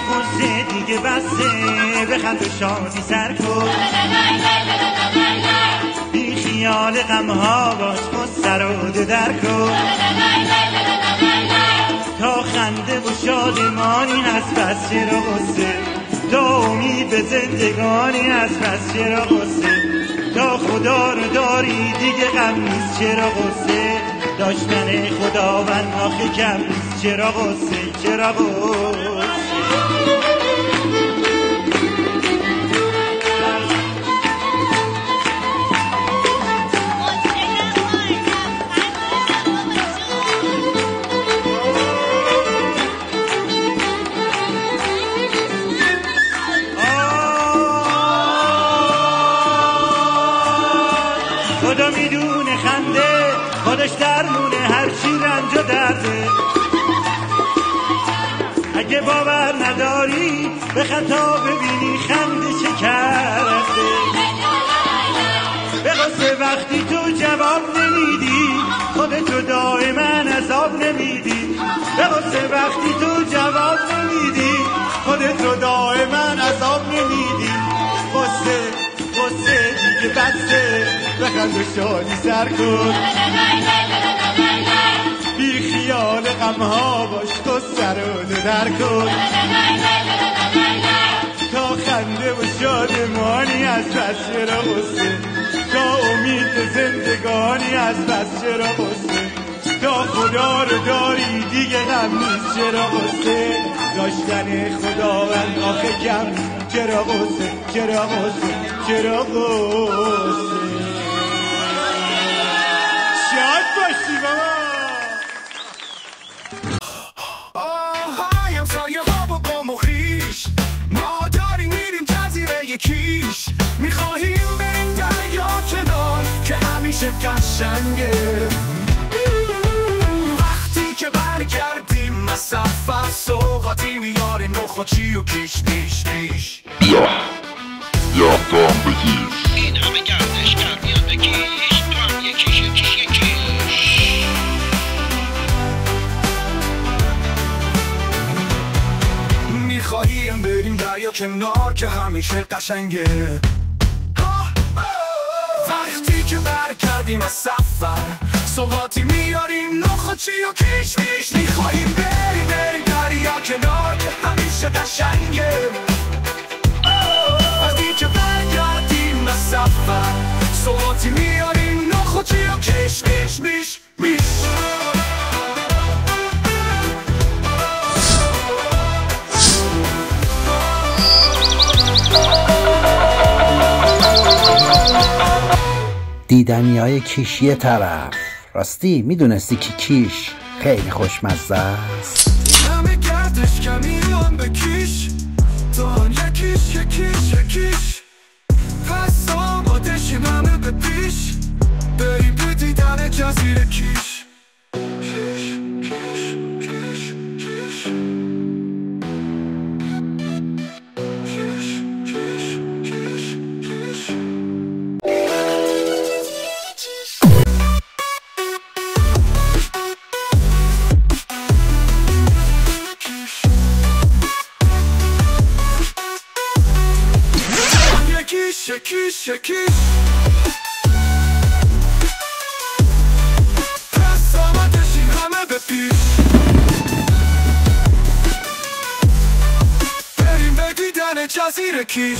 قصه دیگه بسته، بخند و شادی سر کن، بی خیال غمها باش، قصه رو در کن، تا خنده و شادمانی هست پس چرا قصه، تا امید به زندگانی هست پس چرا قصه، تا خدا رو داری دیگه غم نیست چرا قصه، داشتن خداوند آخه کم نیست چرا قصه، چرا قصه. خدا میدونه خنده خودش درمونه هرچی رنج و درده، اگه باور نداری به خطا ببینی خنده چه کرده، به قصه وقتی تو جواب نمیدی خودتو دائما عذاب نمیدی، به قصه وقتی تو جواب نمیدی خودتو دائما عذاب نمیدی، قصه دیگه بسته، بخند و شادی سر کن، بی خیال غمها باش، قصه رو در کن، تا خنده و شادمانی از پس چرا قصه، تا امید به زندگانی از پس چرا قصه، تا خدا رو داری دیگه غم نیست چرا قصه، داشتن خداوند آخه کم چرا قصه، چرا قصه، چرا قصه. شاد باشی بابا. ما داریم میریم جزیره کیش، میخواهیم بریم دریا کنار که همیشه قشنگه، وقتی که برگردیم از سفر سوغاتی میاریم نخوچی و کیش پیش پیش. یا تو هم بکیش، این همه گردش کرد میاد بکیش، تو هم یکیش یکیش یکیش. میخواهیم بریم دریا کنار که همیشه قشنگه، وقتی که برگردیم از سفر سوغاتی میاریم نخوچی و کیش پیش. میخواهیم بریم دریا کنار که همیشه قشنگه، وقتی که برگردیم از سفر سوغاتی میاریم نخوچی و کیش پیش پیش پیش. دیدنیای کیش یه طرف، راستی میدونستی که کیش خیلی خوشمزه است؟ همه گردش کمیان به کیش، تا یکیش یکیش یکیش، پس آماده شیم همه به پیش، بریم به دیدن جزیره کیش. Yekis, yekis, pes آمدشیم همه به پیش، بریم به دیدن جزیره کیش.